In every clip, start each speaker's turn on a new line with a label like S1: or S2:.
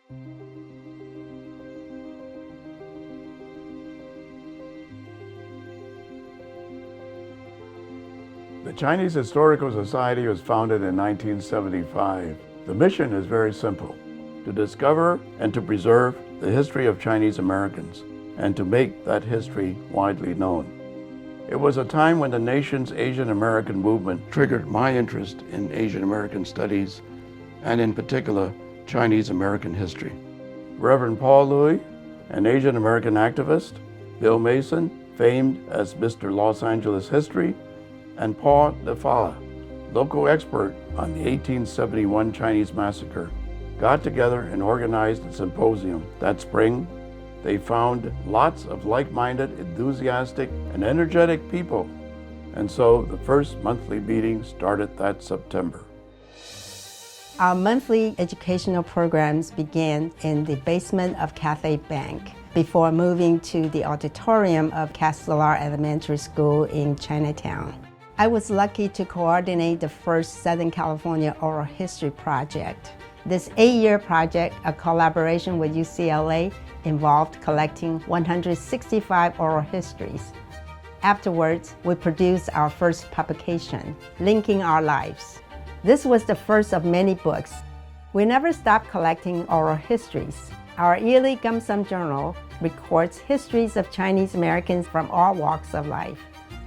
S1: The Chinese Historical Society was founded in 1975. The mission is very simple: to discover and to preserve the history of Chinese Americans and to make that history widely known. It was a time when the nation's Asian American movement triggered my interest in Asian American studies and in particular Chinese American history. Reverend Paul Louis, an Asian American activist, Bill Mason, famed as Mr. Los Angeles History, and Paul DeFala, local expert on the 1871 Chinese massacre, got together and organized a symposium that spring. They found lots of like-minded, enthusiastic, and energetic people. And so the first monthly meeting started that September.
S2: Our monthly educational programs began in the basement of Cathay Bank before moving to the auditorium of Castelar Elementary School in Chinatown. I was lucky to coordinate the first Southern California Oral History Project. This 8-year project, a collaboration with UCLA, involved collecting 165 oral histories. Afterwards, we produced our first publication, Linking Our Lives. This was the first of many books. We never stopped collecting oral histories. Our yearly Gum Sum Journal records histories of Chinese Americans from all walks of life.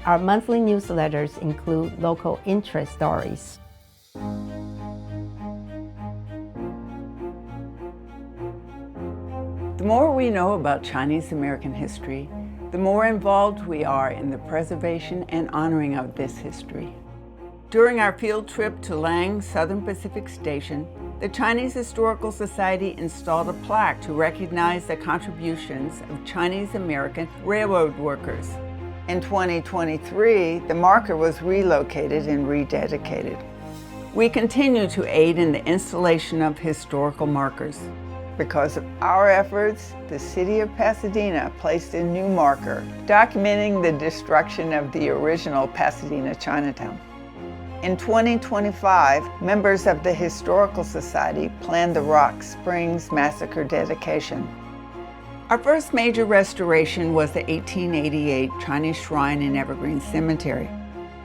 S2: Our monthly newsletters include local interest stories.
S3: The more we know about Chinese American history, the more involved we are in the preservation and honoring of this history. During our field trip to Lang Southern Pacific Station, the Chinese Historical Society installed a plaque to recognize the contributions of Chinese American railroad workers. In 2023, the marker was relocated and rededicated. We continue to aid in the installation of historical markers. Because of our efforts, the City of Pasadena placed a new marker documenting the destruction of the original Pasadena Chinatown. In 2025, members of the Historical Society planned the Rock Springs Massacre dedication. Our first major restoration was the 1888 Chinese Shrine in Evergreen Cemetery.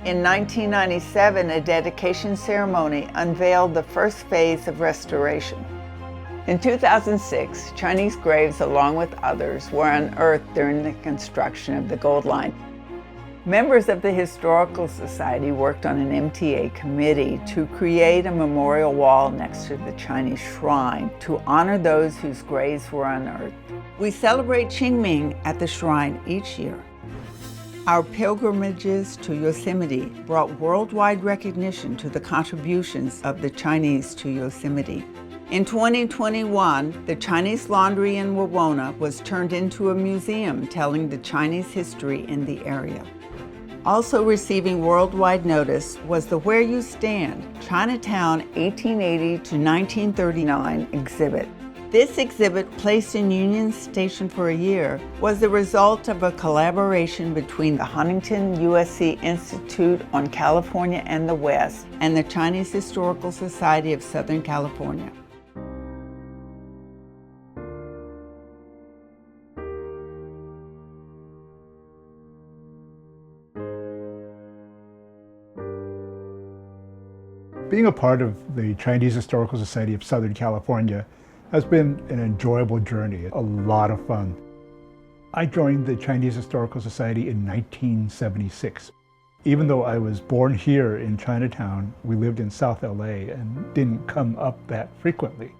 S3: In 1997, a dedication ceremony unveiled the first phase of restoration. In 2006, Chinese graves, along with others, were unearthed during the construction of the Gold Line. Members of the Historical Society worked on an MTA committee to create a memorial wall next to the Chinese shrine to honor those whose graves were unearthed. We celebrate Qingming at the shrine each year. Our pilgrimages to Yosemite brought worldwide recognition to the contributions of the Chinese to Yosemite. In 2021, the Chinese Laundry in Wawona was turned into a museum telling the Chinese history in the area. Also receiving worldwide notice was the Where You Stand, Chinatown 1880 to 1939 exhibit. This exhibit, placed in Union Station for a year, was the result of a collaboration between the Huntington USC Institute on California and the West and the Chinese Historical Society of Southern California.
S4: Being a part of the Chinese Historical Society of Southern California has been an enjoyable journey, a lot of fun. I joined the Chinese Historical Society in 1976. Even though I was born here in Chinatown, we lived in South LA and didn't come up that frequently.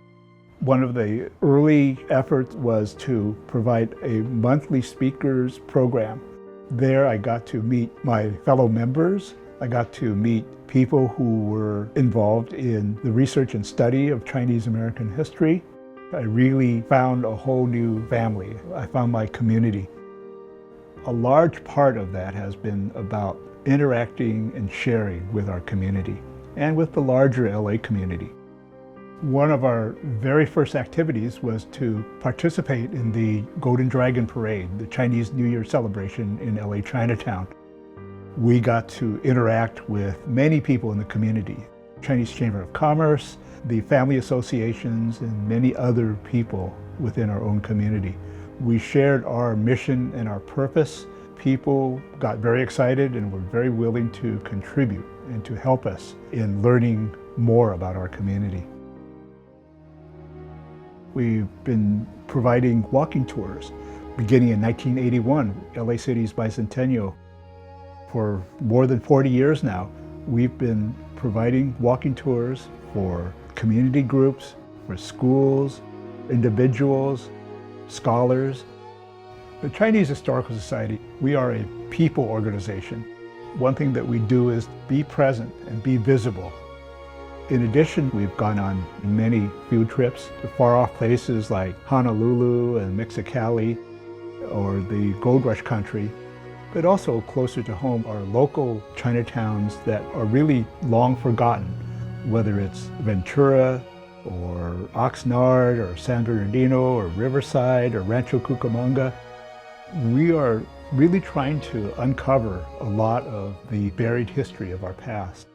S4: One of the early efforts was to provide a monthly speakers program. There I got to meet my fellow members. I got to meet people who were involved in the research and study of Chinese American history. I really found a whole new family. I found my community. A large part of that has been about interacting and sharing with our community and with the larger LA community. One of our very first activities was to participate in the Golden Dragon Parade, the Chinese New Year celebration in LA Chinatown. We got to interact with many people in the community. Chinese Chamber of Commerce, the family associations, and many other people within our own community. We shared our mission and our purpose. People got very excited and were very willing to contribute and to help us in learning more about our community. We've been providing walking tours beginning in 1981, LA City's bicentennial. For more than 40 years now, we've been providing walking tours for community groups, for schools, individuals, scholars. The Chinese Historical Society, we are a people organization. One thing that we do is be present and be visible. In addition, we've gone on many field trips to far-off places like Honolulu and Mexicali or the Gold Rush country, but also closer to home are local Chinatowns that are really long forgotten, whether it's Ventura or Oxnard or San Bernardino or Riverside or Rancho Cucamonga. We are really trying to uncover a lot of the buried history of our past.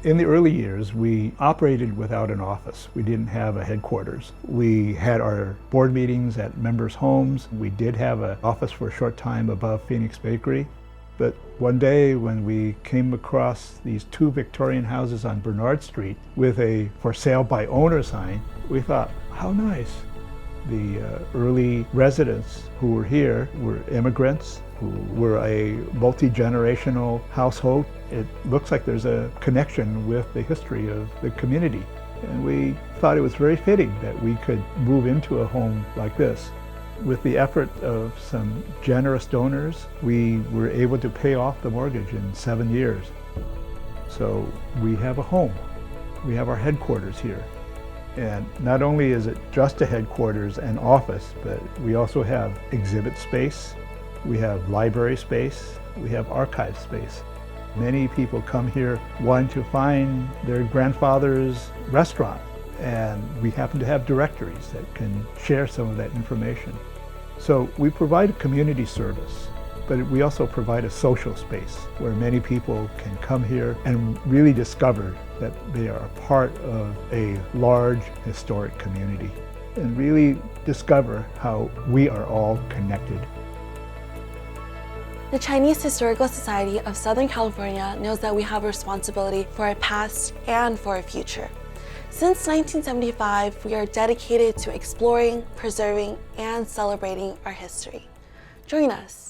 S4: In the early years, we operated without an office. We didn't have a headquarters. We had our board meetings at members' homes. We did have an office for a short time above Phoenix Bakery. But one day when we came across these two Victorian houses on Bernard Street with a for sale by owner sign, we thought, how nice. The early residents who were here were immigrants who were a multi-generational household. It looks like there's a connection with the history of the community. And we thought it was very fitting that we could move into a home like this. With the effort of some generous donors, we were able to pay off the mortgage in 7 years. So we have a home. We have our headquarters here. And not only is it just a headquarters and office, but we also have exhibit space, we have library space, we have archive space. Many people come here wanting to find their grandfather's restaurant, and we happen to have directories that can share some of that information. So we provide a community service, but we also provide a social space where many people can come here and really discover that they are a part of a large historic community and really discover how we are all connected.
S5: The Chinese Historical Society of Southern California knows that we have a responsibility for our past and for our future. Since 1975, we are dedicated to exploring, preserving, and celebrating our history. Join us.